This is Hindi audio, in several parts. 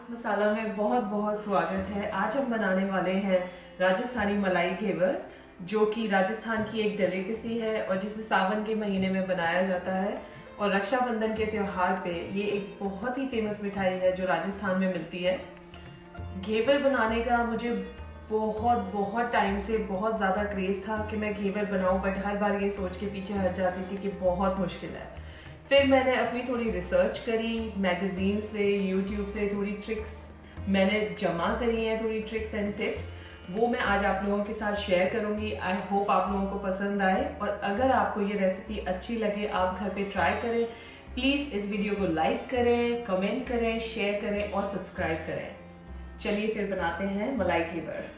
मसाला में बहुत बहुत स्वागत है। आज हम बनाने वाले हैं राजस्थानी मलाई घेवर, जो कि राजस्थान की एक डेलिकेसी है और जिसे सावन के महीने में बनाया जाता है। और रक्षाबंधन के त्यौहार पे ये एक बहुत ही फेमस मिठाई है जो राजस्थान में मिलती है। घेवर बनाने का मुझे बहुत बहुत टाइम से बहुत ज़्यादा क्रेज़ था कि मैं घेवर बनाऊं, बट हर बार ये सोच के पीछे हट जाती थी कि बहुत मुश्किल है। फिर मैंने अपनी थोड़ी रिसर्च करी, मैगजीन से, यूट्यूब से थोड़ी ट्रिक्स मैंने जमा करी हैं, थोड़ी ट्रिक्स एंड टिप्स, वो मैं आज आप लोगों के साथ शेयर करूंगी। आई होप आप लोगों को पसंद आए, और अगर आपको ये रेसिपी अच्छी लगे आप घर पे ट्राई करें। प्लीज़ इस वीडियो को लाइक करें, कमेंट करें, शेयर करें और सब्सक्राइब करें। चलिए फिर बनाते हैं मलाई घेवर।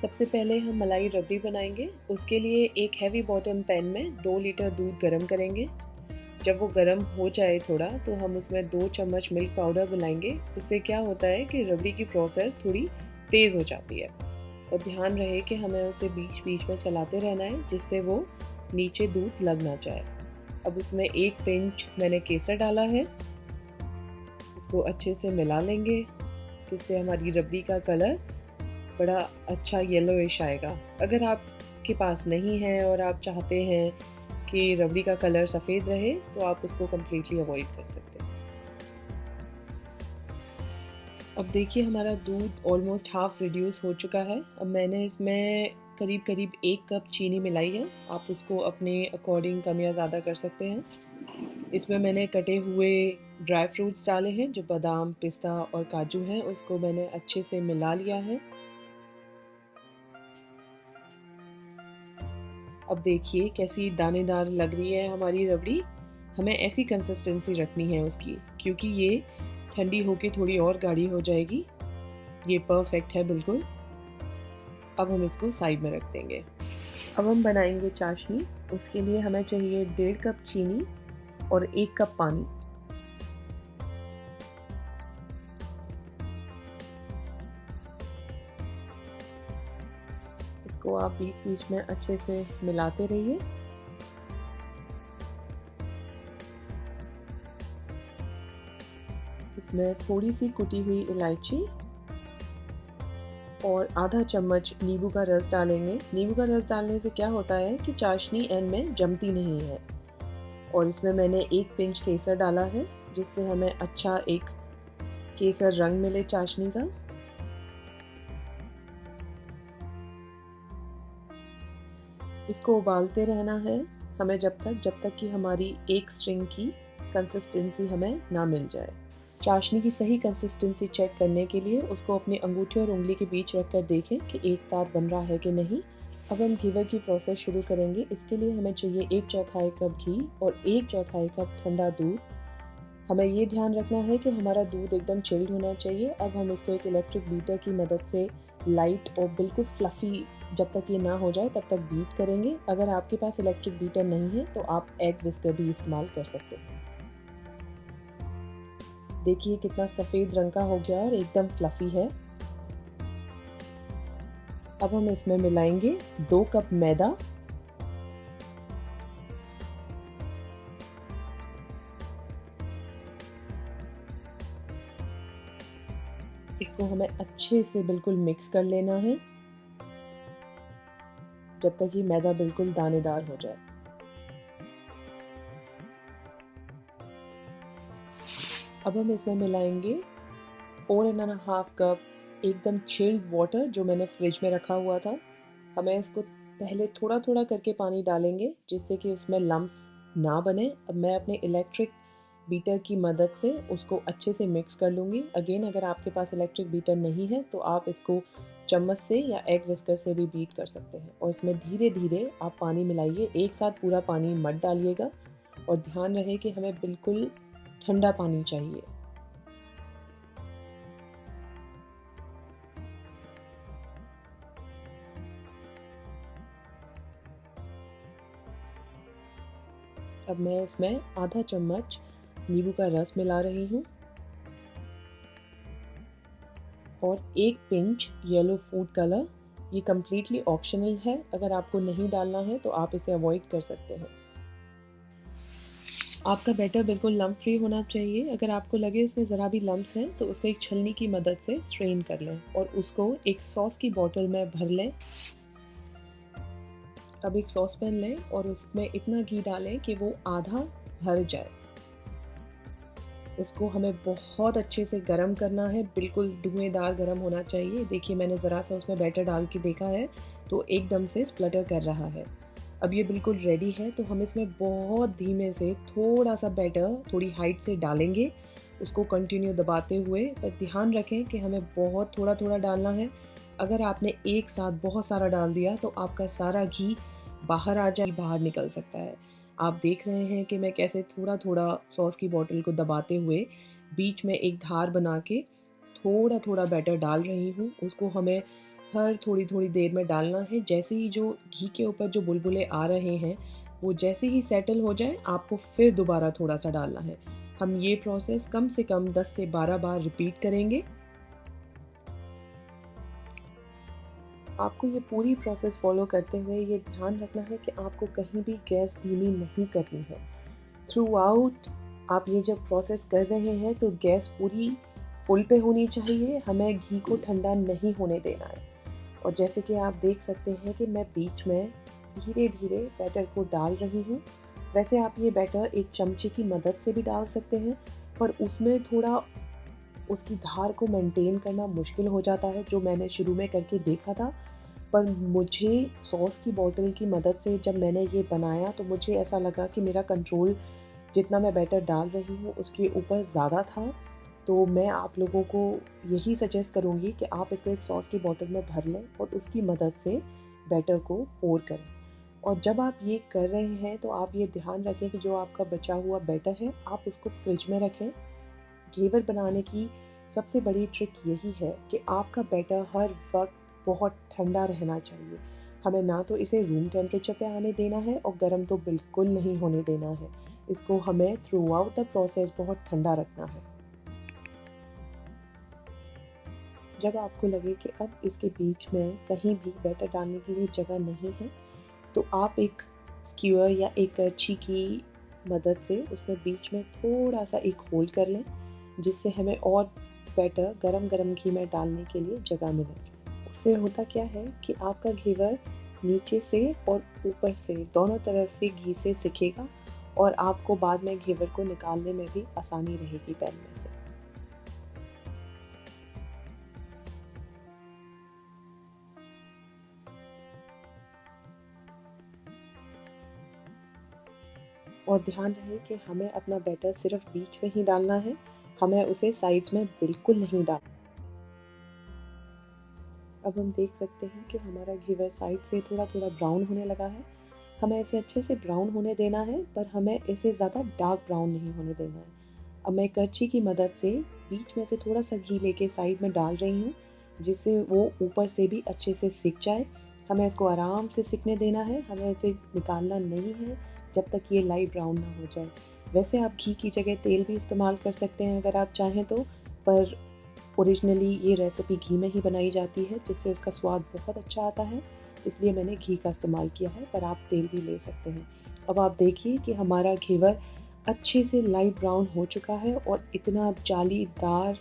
सबसे पहले हम मलाई रबड़ी बनाएंगे। उसके लिए एक हैवी बॉटम पैन में 2 लीटर दूध गर्म करेंगे। जब वो गर्म हो जाए थोड़ा, तो हम उसमें 2 चम्मच मिल्क पाउडर मिलाएंगे। उससे क्या होता है कि रबड़ी की प्रोसेस थोड़ी तेज़ हो जाती है। और ध्यान रहे कि हमें उसे बीच बीच में चलाते रहना है, जिससे वो नीचे दूध लग ना जाए। अब उसमें 1 पिंच मैंने केसर डाला है। उसको अच्छे से मिला लेंगे, जिससे हमारी रबड़ी का कलर बड़ा अच्छा येलोइश आएगा। अगर आपके पास नहीं है और आप चाहते हैं कि रबड़ी का कलर सफ़ेद रहे, तो आप उसको कम्प्लीटली अवॉइड कर सकते हैं। अब देखिए हमारा दूध ऑलमोस्ट हाफ रिड्यूस हो चुका है। अब मैंने इसमें करीब करीब 1 कप चीनी मिलाई है। आप उसको अपने अकॉर्डिंग कम या ज़्यादा कर सकते हैं। इसमें मैंने कटे हुए ड्राई फ्रूट्स डाले हैं, जो बादाम, पिस्ता और काजू हैं। उसको मैंने अच्छे से मिला लिया है। अब देखिए कैसी दानेदार लग रही है हमारी रबड़ी। हमें ऐसी कंसिस्टेंसी रखनी है उसकी, क्योंकि ये ठंडी होके थोड़ी और गाढ़ी हो जाएगी। ये परफेक्ट है बिल्कुल। अब हम इसको साइड में रख देंगे। अब हम बनाएंगे चाशनी। उसके लिए हमें चाहिए 1.5 कप चीनी और 1 कप पानी। इसको आप बीच बीच में अच्छे से मिलाते रहिए। इसमें थोड़ी सी कुटी हुई इलायची और आधा चम्मच नींबू का रस डालेंगे। नींबू का रस डालने से क्या होता है कि चाशनी एंड में जमती नहीं है। और इसमें मैंने 1 पिंच केसर डाला है, जिससे हमें अच्छा एक केसर रंग मिले चाशनी का। इसको उबालते रहना है हमें जब तक कि हमारी एक स्ट्रिंग की कंसिस्टेंसी हमें ना मिल जाए। चाशनी की सही कंसिस्टेंसी चेक करने के लिए उसको अपनी अंगूठी और उंगली के बीच रखकर देखें कि एक तार बन रहा है कि नहीं। अब हम घेवर की प्रोसेस शुरू करेंगे। इसके लिए हमें चाहिए 1/4 कप घी और 1/4 कप ठंडा दूध। हमें ये ध्यान रखना है कि हमारा दूध एकदम चिल्ड होना चाहिए। अब हम इसको एक इलेक्ट्रिक बीटर की मदद से लाइट और बिल्कुल फ्लफ़ी जब तक ये ना हो जाए तब तक बीट करेंगे। अगर आपके पास इलेक्ट्रिक बीटर नहीं है तो आप एग विस्कर भी इस्तेमाल कर सकते हैं। देखिए कितना सफ़ेद रंग का हो गया और एकदम फ्लफ़ी है। अब हम इसमें मिलाएंगे 2 कप मैदा। इसको हमें अच्छे से बिल्कुल मिक्स कर लेना है, जब तक ये मैदा बिल्कुल दानेदार हो जाए। अब हम इसमें मिलाएंगे 4.5 कप एकदम चिल्ड वाटर, जो मैंने फ्रिज में रखा हुआ था। हमें इसको पहले थोड़ा थोड़ा करके पानी डालेंगे, जिससे कि उसमें लम्प्स ना बने। अब मैं अपने इलेक्ट्रिक बीटर की मदद से उसको अच्छे से मिक्स कर लूँगी। अगेन, अगर आपके पास इलेक्ट्रिक बीटर नहीं है तो आप इसको चम्मच से या एग विस्कर से भी बीट कर सकते हैं। और इसमें धीरे धीरे आप पानी मिलाइए, एक साथ पूरा पानी मत डालिएगा। और ध्यान रहे कि हमें बिल्कुल ठंडा पानी चाहिए। अब मैं इसमें आधा चम्मच नींबू का रस मिला रही हूँ और 1 पिंच येलो फूड कलर। ये कम्प्लीटली ऑप्शनल है, अगर आपको नहीं डालना है तो आप इसे अवॉइड कर सकते हैं। आपका बैटर बिल्कुल लम्प फ्री होना चाहिए। अगर आपको लगे उसमें ज़रा भी लम्प्स हैं तो उसको एक छलनी की मदद से स्ट्रेन कर लें और उसको एक सॉस की बॉटल में भर लें। अब एक सॉस पैन लें और उसमें इतना घी डालें कि वो आधा भर जाए। उसको हमें बहुत अच्छे से गरम करना है, बिल्कुल धुएँदार गरम होना चाहिए। देखिए मैंने ज़रा सा उसमें बैटर डाल के देखा है तो एकदम से स्प्लटर कर रहा है। अब ये बिल्कुल रेडी है तो हम इसमें बहुत धीमे से थोड़ा-सा बैटर थोड़ी हाइट से डालेंगे, उसको कंटिन्यू दबाते हुए। पर ध्यान रखें कि हमें बहुत थोड़ा-थोड़ा डालना है। अगर आपने एक साथ बहुत सारा डाल दिया तो आपका सारा घी बाहर निकल सकता है। आप देख रहे हैं कि मैं कैसे थोड़ा-थोड़ा सॉस की बॉटल को दबाते हुए बीच में एक धार बना के थोड़ा-थोड़ा बैटर डाल रही हूँ। उसको हमें हर थोड़ी-थोड़ी देर में डालना है। जैसे ही जो घी के ऊपर जो बुलबुले आ रहे हैं, वो जैसे ही सेटल हो जाए, आपको फिर दोबारा थोड़ा-सा डालना है। हम ये प्रोसेस कम से कम 10 से 12 बार रिपीट करेंगे। आपको ये पूरी प्रोसेस फ़ॉलो करते हुए ये ध्यान रखना है कि आपको कहीं भी गैस धीमी नहीं करनी है। थ्रूआउट आप ये जब प्रोसेस कर रहे हैं तो गैस पूरी फुल पे होनी चाहिए, हमें घी को ठंडा नहीं होने देना है। और जैसे कि आप देख सकते हैं कि मैं बीच में धीरे-धीरे बैटर को डाल रही हूँ। वैसे आप ये बैटर एक चमचे की मदद से भी डाल सकते हैं, पर उसमें थोड़ा उसकी धार को मेंटेन करना मुश्किल हो जाता है, जो मैंने शुरू में करके देखा था। पर मुझे सॉस की बॉटल की मदद से जब मैंने ये बनाया तो मुझे ऐसा लगा कि मेरा कंट्रोल जितना मैं बैटर डाल रही हूँ उसके ऊपर ज़्यादा था। तो मैं आप लोगों को यही सजेस्ट करूँगी कि आप इसको एक सॉस की बॉटल में भर लें और उसकी मदद से बैटर को पोर करें। और जब आप ये कर रहे हैं तो आप ये ध्यान रखें कि जो आपका बचा हुआ बैटर है आप उसको फ्रिज में रखें। घेवर बनाने की सबसे बड़ी ट्रिक यही है कि आपका बैटर हर वक्त बहुत ठंडा रहना चाहिए। हमें ना तो इसे रूम टेम्परेचर पे आने देना है और गर्म तो बिल्कुल नहीं होने देना है। इसको हमें थ्रू आउट द प्रोसेस बहुत ठंडा रखना है। जब आपको लगे कि अब इसके बीच में कहीं भी बैटर डालने के लिए जगह नहीं है, तो आप एक स्क्यूअर या एक करछी की मदद से उसमें बीच में थोड़ा-सा एक होल कर लें, जिससे हमें और बैटर गरम-गरम घी में डालने के लिए जगह मिले। उससे होता क्या है कि आपका घेवर नीचे से और ऊपर से दोनों तरफ से घी से सिकेगा और आपको बाद में घेवर को निकालने में भी आसानी रहेगी पैन में से। और ध्यान रहे कि हमें अपना बैटर सिर्फ बीच में ही डालना है, हमें उसे साइड्स में बिल्कुल नहीं डालना। अब हम देख सकते हैं कि हमारा घेवर साइड से थोड़ा-थोड़ा ब्राउन होने लगा है। हमें इसे अच्छे से ब्राउन होने देना है, पर हमें इसे ज़्यादा डार्क ब्राउन नहीं होने देना है। अब मैं करछी की मदद से बीच में से थोड़ा-सा घी लेके साइड में डाल रही हूँ, जिससे वो ऊपर से भी अच्छे से सिक जाए। हमें इसको आराम से सिकने देना है, हमें इसे निकालना नहीं है जब तक ये लाइट ब्राउन ना हो जाए। वैसे आप घी की जगह तेल भी इस्तेमाल कर सकते हैं अगर आप चाहें तो, पर ओरिजिनली ये रेसिपी घी में ही बनाई जाती है, जिससे उसका स्वाद बहुत अच्छा आता है, इसलिए मैंने घी का इस्तेमाल किया है, पर आप तेल भी ले सकते हैं। अब आप देखिए कि हमारा घेवर अच्छे से लाइट ब्राउन हो चुका है और इतना जालीदार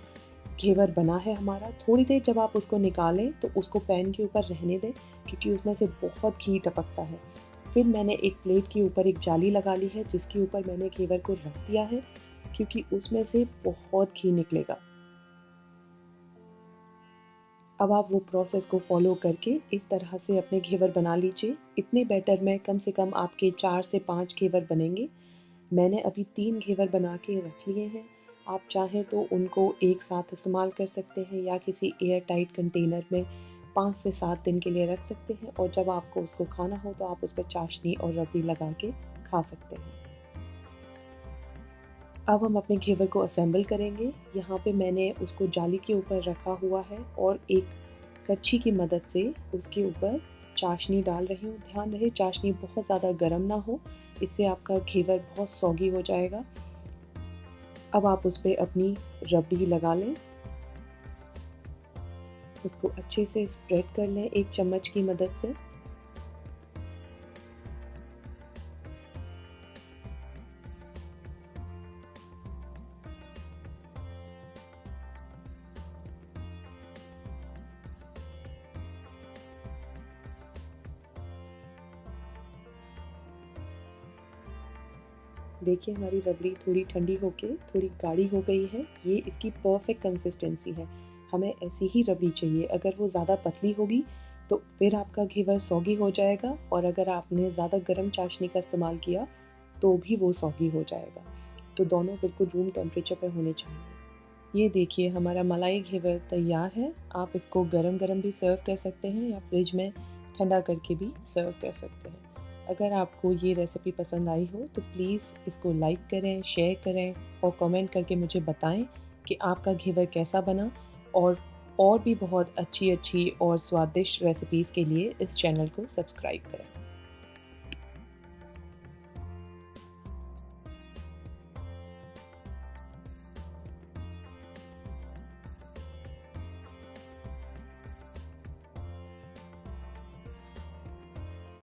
घेवर बना है हमारा। थोड़ी देर जब आप उसको निकालें तो उसको पैन के ऊपर रहने दें, क्योंकि उसमें से बहुत घी टपकता है। फिर मैंने एक प्लेट के ऊपर एक जाली लगा ली है, जिसके ऊपर मैंने घेवर को रख दिया है, क्योंकि उसमें से बहुत घी निकलेगा। अब आप वो प्रोसेस को फॉलो करके इस तरह से अपने घेवर बना लीजिए। इतने बैटर में कम से कम आपके 4 से 5 घेवर बनेंगे। मैंने अभी 3 घेवर बना के रख लिए हैं। आप चाहें तो उनको एक साथ इस्तेमाल कर सकते हैं या किसी एयर टाइट कंटेनर में 5 से 7 दिन के लिए रख सकते हैं, और जब आपको उसको खाना हो तो आप उस पर चाशनी और रबड़ी लगा के खा सकते हैं। अब हम अपने घेवर को असेंबल करेंगे। यहाँ पे मैंने उसको जाली के ऊपर रखा हुआ है और एक कच्छी की मदद से उसके ऊपर चाशनी डाल रही हूँ। ध्यान रहे चाशनी बहुत ज़्यादा गर्म ना हो, इससे आपका घेवर बहुत सौगी हो जाएगा। अब आप उस पर अपनी रबड़ी लगा लें, उसको अच्छे से स्प्रेड कर लें एक चम्मच की मदद से। देखिए हमारी रबड़ी थोड़ी ठंडी होके थोड़ी गाढ़ी हो गई है। ये इसकी परफेक्ट कंसिस्टेंसी है। हमें ऐसी ही रबड़ी चाहिए। अगर वो ज़्यादा पतली होगी तो फिर आपका घेवर सौगी हो जाएगा, और अगर आपने ज़्यादा गर्म चाशनी का इस्तेमाल किया तो भी वो सौगी हो जाएगा। तो दोनों बिल्कुल रूम टेम्परेचर पे होने चाहिए। ये देखिए हमारा मलाई घेवर तैयार है। आप इसको गरम गरम भी सर्व कर सकते हैं या फ्रिज में ठंडा करके भी सर्व कर सकते हैं। अगर आपको ये रेसिपी पसंद आई हो तो प्लीज़ इसको लाइक करें, शेयर करें और कमेंट करके मुझे बताएं कि आपका घेवर कैसा बना। और भी बहुत अच्छी अच्छी और स्वादिष्ट रेसिपीज़ के लिए इस चैनल को सब्सक्राइब करें।